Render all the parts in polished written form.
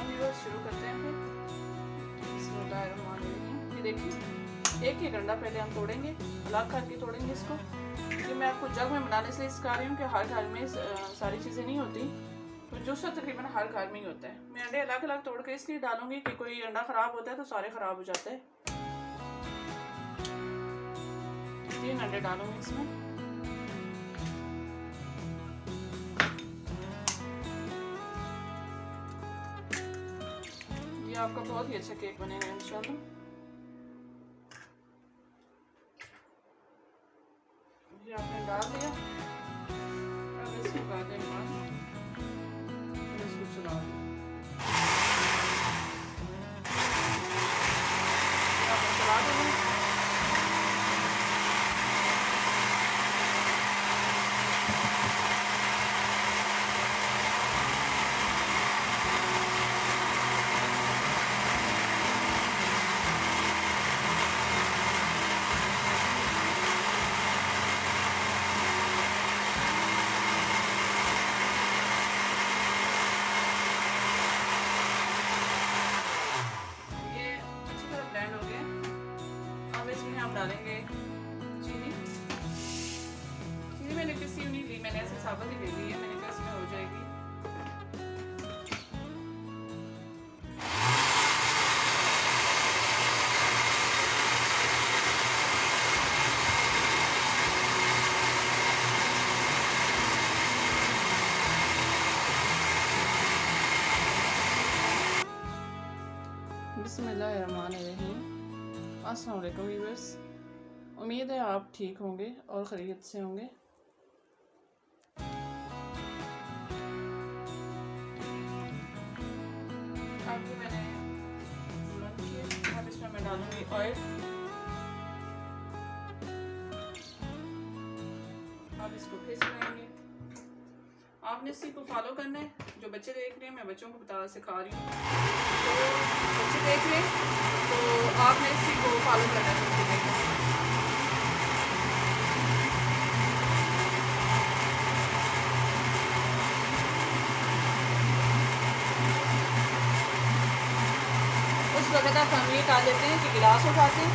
Viewers शुरू करते हैं फिर। बिस्मिल्लाहिर्रहमानिर्रहीम। ये देखिए एक अंडा पहले हम तोड़ेंगे, अलग करके तोड़ेंगे इसको। ये मैं आपको जग में बनाने से सिखा रही हूँ कि हर घर में सारी चीज़ें नहीं होती, तो जूस तकरीबन हर घर में ही होता है। मैं अंडे अलग अलग तोड़ के इसलिए डालूंगी कि कोई अंडा ख़राब होता है तो सारे ख़राब हो जाते हैं। 3 अंडे डालूंगी इसमें। ये आपका बहुत ही अच्छा केक बनेगा इंशाल्लाह। ये आपने डाल दिया, अब इसको डालने के बाद इसको चला दें। चला देंगे। हम डालेंगे चीनी। चीनी मैंने पिसी नहीं ली, मैंने ऐसे साबुत ही ले ली है, मैंने कहा इसमें हो जाएगी। बिस्मिल्लाहिर्रहमानिर्रहीम। अस्सलाम वालेकुम व्यूअर्स, उम्मीद है आप ठीक होंगे और खैरियत से होंगे। अब मैंने अब इसमें मैं डालूंगी ऑयल। अब इसको फिर चलाएंगे। आपने इसी को फॉलो करना है। जो बच्चे देख रहे हैं, मैं बच्चों को सिखा रही हूँ, तो बच्चे देख लें तो आपने इसी को फॉलो करना है। उस वक्त आप हम ये कर लेते हैं कि गिलास उठाते हैं,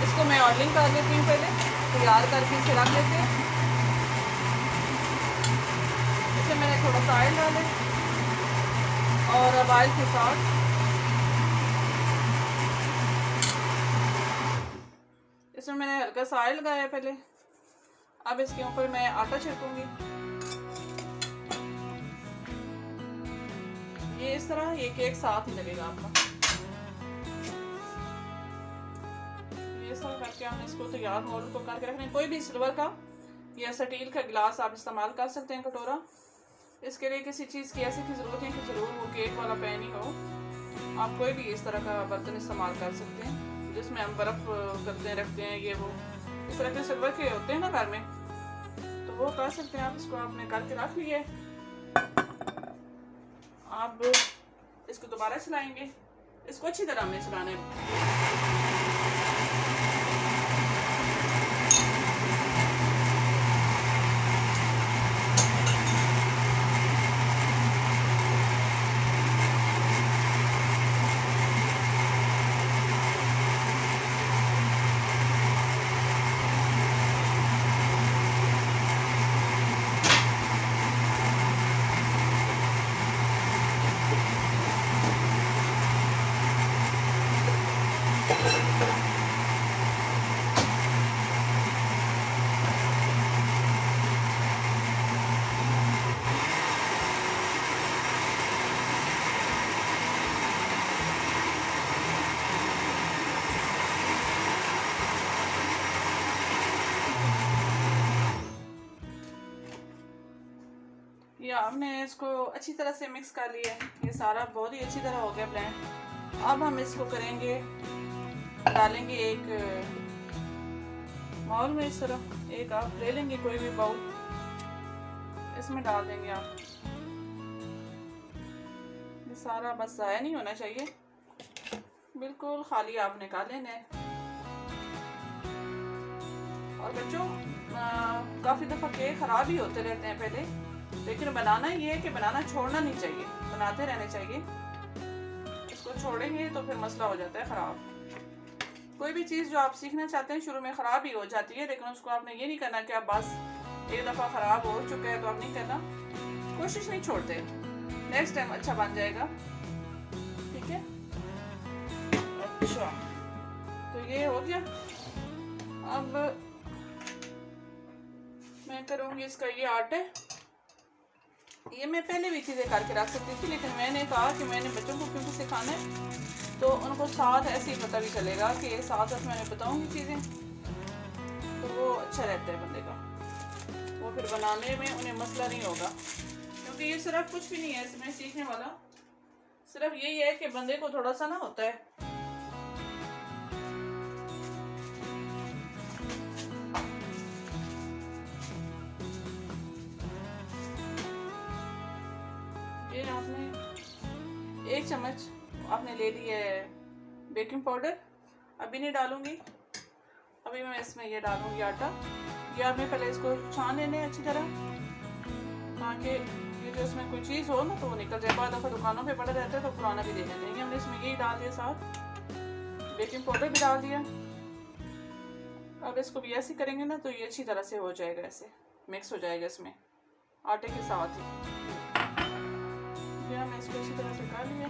इसको मैं ऑयलिंग कर लेती हूँ, पहले तैयार करके इसे रख लेते हैं। इसे मैंने थोड़ा सा ऑयल डाला और अब ऑयल के साथ इसमें मैंने हल्का सा ऑयल लगाया है पहले। अब इसके ऊपर मैं आटा छिड़कूंगी। ये इस तरह ये केक साथ ही लगेगा आपका। ये इस तरह करके हमने इसको तैयार मोल्ड को करके रखना है। कोई भी सिल्वर का या स्टील का गिलास आप इस्तेमाल कर सकते हैं, कटोरा। इसके लिए किसी चीज़ की ऐसी की ज़रूरत है कि ज़रूर वो केक वाला पैन ही हो। आप कोई भी इस तरह का बर्तन इस्तेमाल कर सकते हैं जिसमें हम बर्फ़ करते हैं, रखते हैं। ये वो इस तरह के सिल्वर के होते हैं ना घर में, तो वो कर सकते हैं आप। इसको आपने करके रख लिया है। आप इसको दोबारा चलाएंगे। इसको अच्छी तरह हमने चलाना है। ये आपने इसको अच्छी तरह से मिक्स कर लिया है। ये सारा बहुत ही अच्छी तरह हो गया ब्लेंड। अब हम इसको करेंगे, डालेंगे एक बाउल में। इस तरह एक आप ले लेंगे कोई भी बाउल, इसमें डाल देंगे आप। ये सारा बस ज़ाया नहीं होना चाहिए, बिल्कुल खाली आप निकाल लेना है। और बच्चों काफ़ी दफ़ा केक ख़राब ही होते रहते हैं पहले, लेकिन बनाना ये है कि बनाना छोड़ना नहीं चाहिए, बनाते रहने चाहिए। इसको छोड़ेंगे तो फिर मसला हो जाता है ख़राब। कोई भी चीज़ जो आप सीखना चाहते हैं शुरू में ख़राब ही हो जाती है, लेकिन उसको आपने ये नहीं करना कि आप बस एक दफ़ा ख़राब हो चुका है तो आप नहीं करना, कोशिश नहीं छोड़ते, नेक्स्ट टाइम अच्छा बन जाएगा। ठीक है, अच्छा तो ये हो गया। अब मैं करूँगी इसका ये आर्ट है, ये मैं पहले भी चीज़ें करके रख सकती थी, लेकिन मैंने कहा कि मैंने बच्चों को क्योंकि सिखाना है तो उनको साथ ऐसे ही पता भी चलेगा कि साथ साथ मैंने बताऊँगी चीज़ें, तो वो अच्छा रहता है बंदे का, वो फिर बनाने में उन्हें मसला नहीं होगा। क्योंकि ये सिर्फ कुछ भी नहीं है इसमें सीखने वाला, सिर्फ यही है कि बंदे को थोड़ा सा ना होता है ये आपने 1 चम्मच आपने ले ली है बेकिंग पाउडर, अभी नहीं डालूंगी, अभी मैं इसमें ये डालूंगी आटा। ये आपने पहले इसको छान लेने अच्छी तरह, ताकि ये जो इसमें कोई चीज़ हो ना तो वो निकल जाए। बाद दफ़ा दुकानों पे पड़ा रहता है तो पुराना भी दे देते हैं। हमने इसमें यही डाल दिया, साथ बेकिंग पाउडर भी डाल दिया। अब इसको भी ऐसे करेंगे ना तो ये अच्छी तरह से हो जाएगा, ऐसे मिक्स हो जाएगा इसमें आटे के साथ ही। ये हमने इसको अच्छी तरह से कर लिया,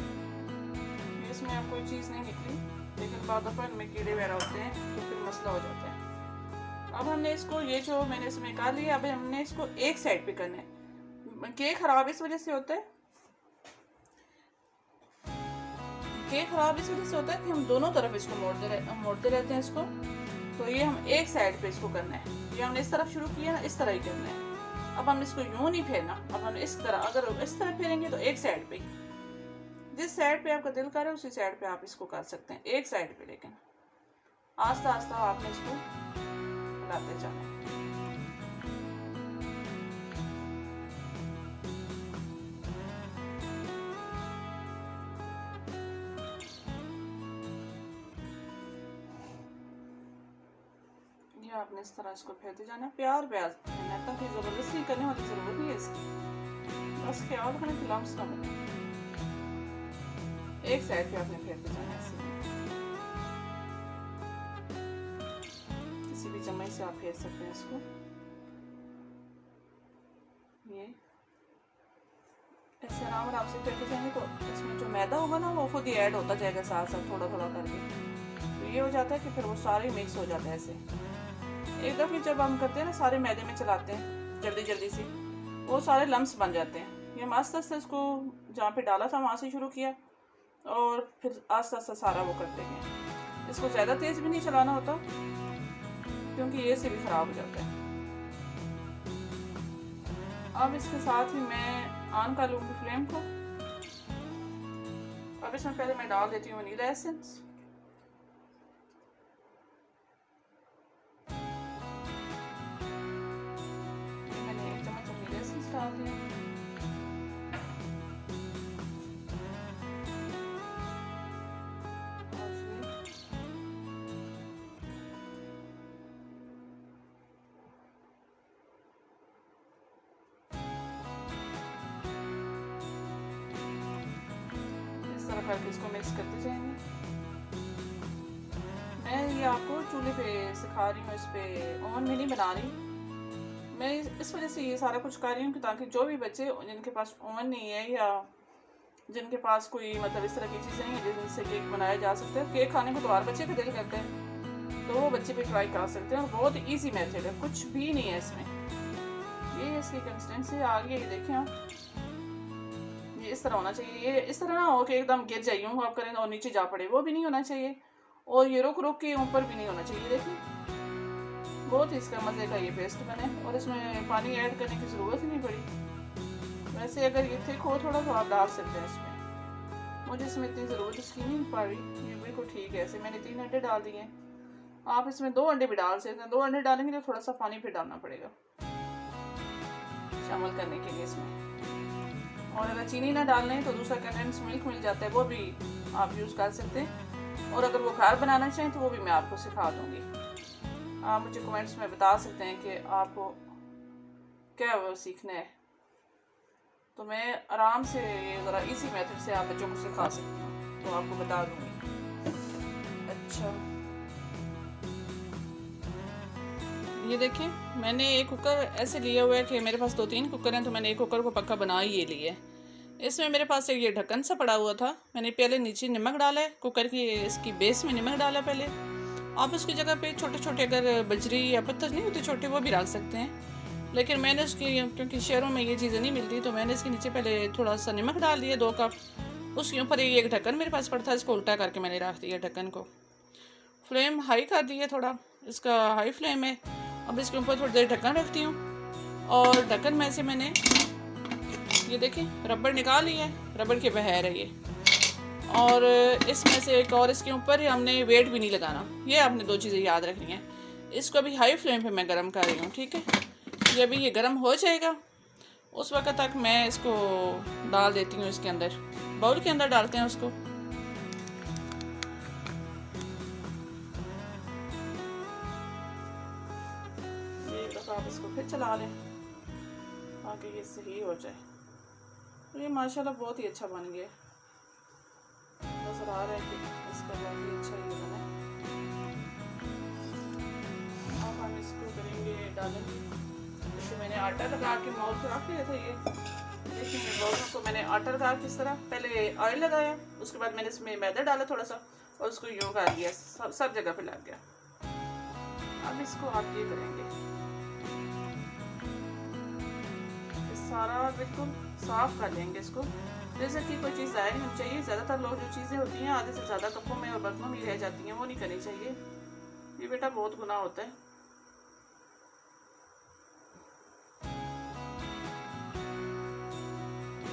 इसमें अब कोई चीज़ नहीं निकली, लेकिन बाद दफ़ा इनमें कीड़े वगैरह होते हैं तो फिर मसला हो जाता है। अब हमने इसको ये जो मैंने इसमें कर लिया, अब हमने इसको एक साइड पे करना है। केक ख़राब इस वजह से होता है, केक ख़राब इस वजह से होता है कि हम दोनों तरफ इसको मोड़ते रहते हैं इसको, तो ये हम एक साइड पे इसको करना है। ये हमने इस तरफ शुरू किया ना, इस तरह ही करना है। अब हम इसको यूँ नहीं फेरना, अब हम इस तरह, अगर इस तरह फेरेंगे तो एक साइड पे, जिस साइड पे आपका दिल करे उसी साइड पे आप इसको कर सकते हैं, एक साइड पे, लेकिन आस्ता आस्ता आपने इसको हिलाते जाना है। ये आपने इस तरह इसको फेरते जाना है, प्यार प्यार ताकि ज़बरदस्ती करने वाली ज़रूरत नहीं है इसकी, बस ख्याल रखना कि लम्स कम हो। एक साइड पे आपने फेरते जाना है ऐसे, किसी भी चम्मच से आप फेर सकते हैं इसको। ये ऐसे आराम से फेरते जाएंगे तो इसमें जो मैदा होगा ना वो खुद ही ऐड होता जाएगा साथ साथ थोड़ा थोड़ा करके, तो ये हो जाता है कि फिर वो सारे मिक्स हो जाते हैं ऐसे। एक दफ़े जब हम करते हैं ना सारे मैदे में चलाते हैं जल्दी जल्दी से, वो सारे लम्स बन जाते हैं। ये हम आस्ते आस्ते इसको जहाँ पे डाला था वहाँ से शुरू किया और फिर आस्ते आस्ते सारा वो कर देंगे। इसको ज़्यादा तेज़ भी नहीं चलाना होता क्योंकि ये से भी ख़राब हो जाता है। अब इसके साथ ही मैं ऑन कर लूँगी फ्लेम को। अब इसमें पहले मैं डाल देती हूँ वनीला एसेंस, मैंने 1 चम्मच वनीला एसेंस डाल दिया। करके इसको मिक्स करते जाएंगे। मैं ये आपको चूल्हे पे सिखा रही हूँ, इस पे ओवन में नहीं बना रही मैं, इस वजह से ये सारा कुछ कर रही हूँ कि ताकि जो भी बच्चे जिनके पास ओवन नहीं है या जिनके पास कोई मतलब इस तरह की चीज़ें नहीं है जिनसे केक बनाया जा सकता है, केक खाने को तो हर बच्चे का दिल करते हैं, तो वो बच्चे भी ट्राई कर सकते हैं और बहुत ईजी मेथड है, कुछ भी नहीं है इसमें। ये इसकी कंसिस्टेंसी आ गई है, ये देखें आप, ये इस तरह होना चाहिए। ये इस तरह ना हो कि एकदम गिर जाइए आप करें और नीचे जा पड़े, वो भी नहीं होना चाहिए, और ये रुक रुक के ऊपर भी नहीं होना चाहिए। देखिए बहुत ही इसका मज़े का ये पेस्ट बने और इसमें पानी ऐड करने की ज़रूरत ही नहीं पड़ी। वैसे अगर ये थिक हो थोड़ा तो आप डाल सकते हैं इसमें, मुझे इसमें इतनी ज़रूरत इसकी नहीं पड़ रही, ये बिल्कुल ठीक है। ऐसे मैंने 3 अंडे डाल दिए, आप इसमें 2 अंडे भी डाल सकते हैं। 2 अंडे डालेंगे तो थोड़ा सा पानी फिर डालना पड़ेगा शामिल करने के लिए इसमें। और अगर चीनी ना डालना है तो दूसरा कंडेंस मिल्क मिल जाता है, वो भी आप यूज़ कर सकते हैं। और अगर वो घर बनाना चाहें तो वो भी मैं आपको सिखा दूँगी। आप मुझे कमेंट्स में बता सकते हैं कि आपको क्या वो सीखना है, तो मैं आराम से ये ज़रा इसी मेथड से आप बच्चों को सिखा सकती हूँ। तो आपको बता दूंगी। अच्छा, ये देखिए मैंने एक कुकर ऐसे लिया हुआ है कि मेरे पास 2-3 कुकर हैं, तो मैंने एक कुकर को पक्का बना ही ये लिया है। इसमें मेरे पास एक ये ढक्कन सा पड़ा हुआ था, मैंने पहले नीचे नमक डाला है, कुकर की इसकी बेस में नमक डाला पहले। आप उसकी जगह पे छोटे छोटे अगर बजरी या पत्थर नहीं होते छोटे, वो भी रख सकते हैं, लेकिन मैंने उसकी, क्योंकि शहरों में ये चीज़ें नहीं मिलती, तो मैंने इसके नीचे पहले थोड़ा सा नमक डाल दिया 2 कप। उसके ऊपर एक ढक्कन मेरे पास पड़ा था, इसको उल्टा करके मैंने रख दिया ढक्कन को। फ्लेम हाई कर दिया, थोड़ा इसका हाई फ्लेम है। अब इसके ऊपर थोड़ी देर ढक्कन रखती हूँ, और ढक्कन में से मैंने ये देखिए रबड़ निकाल लिया है, रबड़ के बहर है ये। और इसमें से एक और इसके ऊपर हमने वेट भी नहीं लगाना, ये आपने 2 चीज़ें याद रखनी है। इसको अभी हाई फ्लेम पे मैं गरम कर रही हूँ, ठीक है। ये अभी ये गरम हो जाएगा, उस वक्त तक मैं इसको डाल देती हूँ इसके अंदर, बाउल के अंदर डालते हैं उसको। ये तो आप इसको फिर चला लें ताकि ये सही हो जाए। तो ये माशाल्लाह बहुत ही अच्छा बन गया, नजर आ रहा है कि इसका बहुत ही अच्छा ये बना है। अब हम इसको करेंगे डालेंगे। जैसे मैंने आटा लगा के मोल पे रख लिया था, ये देखिए मोलों को मैंने आटा लगा के इस तरह पहले ऑयल लगाया, उसके बाद मैंने इसमें मैदा डाला थोड़ा सा, और उसको यूँ कर दिया, सब जगह पे लग गया। अब इसको आप ये करेंगे, सारा बिल्कुल साफ कर लेंगे इसको, जैसे कि कोई चीज़ ज़ाया नहीं होनी चाहिए। ज़्यादातर लोग जो चीज़ें होती हैं आधे से ज़्यादा कपों में और बर्तनों में रह जाती हैं, वो नहीं करनी चाहिए, ये बेटा बहुत गुनाह होता है।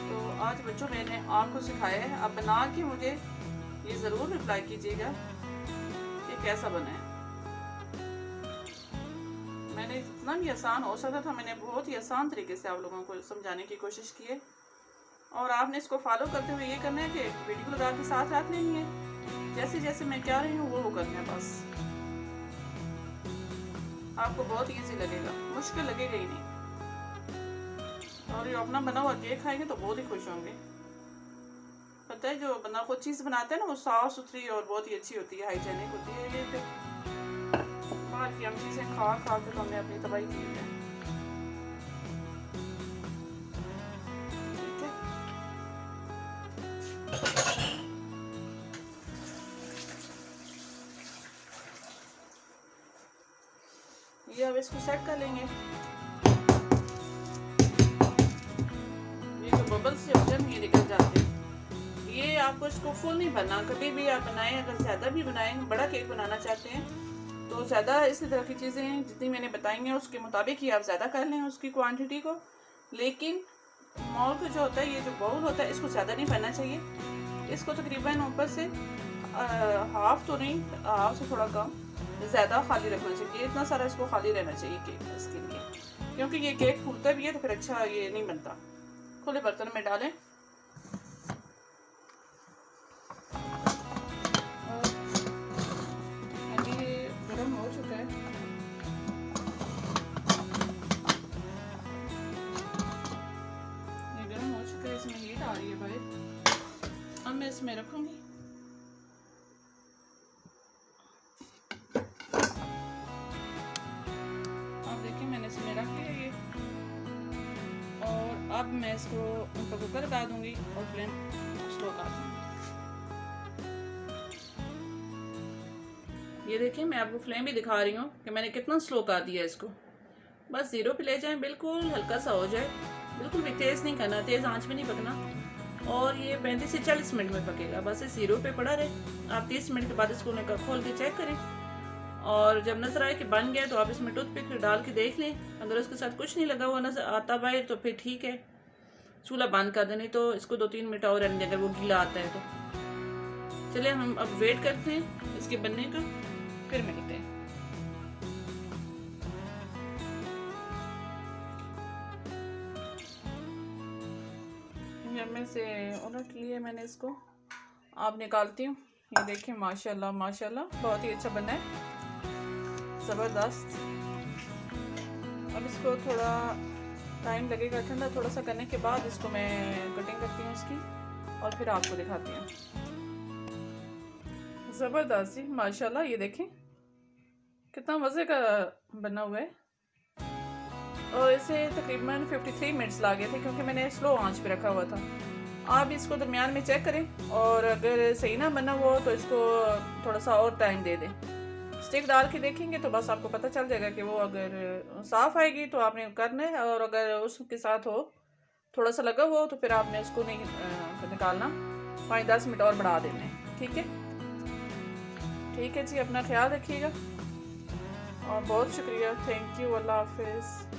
तो आज बच्चों मैंने आपको सिखाया है, आप बना के मुझे ये ज़रूर रिप्लाई कीजिएगा कि कैसा बना है। मैंने जितना भी आसान हो सकता था, मैंने बहुत ही आसान तरीके से आप लोगों को समझाने की कोशिश की है, और आपने इसको फॉलो करते हुए ये करना है कि वीडियो लगा के साथ रख लेनी है, जैसे जैसे मैं क्या रही हूँ वो करना है बस। आपको बहुत इजी लगेगा, मुश्किल लगेगा ही नहीं, और ये अपना बना हुआ केक खाएंगे तो बहुत ही खुश होंगे। पता है जो बंदा खुद चीज़ बनाता है ना, वो साफ सुथरी और बहुत ही अच्छी होती है, हाइजेनिक होती है। ये बाहर की हम चीज़ें खा खा के तो हमने अपनी तबाही की है, ठीक है। ये अब इसको सेट कर लेंगे। ये जो बबल्स जो होते हैं ये निकल जाते हैं। ये आपको इसको फुल नहीं भरना, कभी भी आप बनाएं, अगर ज़्यादा भी बनाएं, बड़ा केक बनाना चाहते हैं तो ज़्यादा इसी तरह की चीज़ें जितनी मैंने बताई हैं उसके मुताबिक ही आप ज़्यादा कर लें उसकी क्वांटिटी को। लेकिन मोल को जो होता है, ये जो बाउल होता है, इसको ज़्यादा नहीं भरना चाहिए। इसको तकरीबन ऊपर से हाफ तो नहीं, हाफ से थोड़ा कम, ज़्यादा खाली रखना चाहिए। इतना सारा इसको खाली रहना चाहिए केक इसके लिए, क्योंकि ये केक फूलता भी है तो फिर अच्छा ये नहीं बनता। खुले बर्तन में डालें, हो चुका है। ये गर्म हो चुका है, इसमें हीट आ रही है भाई। अब मैं इसमें रखूंगी। अब देखिए मैंने इसमें रख दिया ये, और अब मैं इसको ऊपर कुकर लगा दूंगी और फ्लेम स्लो कर दूंगी। ये देखिए मैं आपको फ्लेम भी दिखा रही हूँ कि मैंने कितना स्लो कर दिया इसको। बस 0 पे ले जाएं, बिल्कुल हल्का सा हो जाए, बिल्कुल भी तेज़ नहीं करना, तेज़ आंच में नहीं पकना। और ये 35 से 40 मिनट में पकेगा, बस ये 0 पे पड़ा रहे। आप 30 मिनट के बाद इसको खोल के चेक करें, और जब नज़र आए कि बन गया तो आप इसमें टूथपिक डाल के देख लें। अगर उसके साथ कुछ नहीं लगा हुआ नजर आता बाहर तो फिर ठीक है, चूल्हा बंद कर दें। तो इसको 2-3 मिनट और रहने दें अगर वो गीला आता है तो। चलिए हम अब वेट करते हैं इसके बनने का, फिर मिलते हैं। में से उलट लिए मैंने इसको, आप निकालती हूँ। ये देखिए माशाल्लाह माशाल्लाह बहुत ही अच्छा बना है, ज़बरदस्त। अब इसको थोड़ा टाइम लगेगा ठंडा थोड़ा सा करने के बाद, इसको मैं कटिंग करती हूँ इसकी और फिर आपको दिखाती हूँ। ज़बरदस्त जी, माशाल्लाह। ये देखें कितना मज़े का बना हुआ है। और इसे तकरीबन 53 मिनट्स लगे थे क्योंकि मैंने स्लो आंच पे रखा हुआ था। आप इसको दरमियान में चेक करें और अगर सही ना बना हुआ हो तो इसको थोड़ा सा और टाइम दे दें। स्टिक डाल के देखेंगे तो बस आपको पता चल जाएगा कि वो अगर साफ़ आएगी तो आपने करना है, और अगर उसके साथ हो थोड़ा सा लगा हुआ हो तो फिर आपने उसको नहीं निकालना, 5-10 मिनट और बढ़ा देना है। ठीक है, ठीक है जी, अपना ख्याल रखिएगा और बहुत शुक्रिया। थैंक यू, अल्लाह हाफिज़।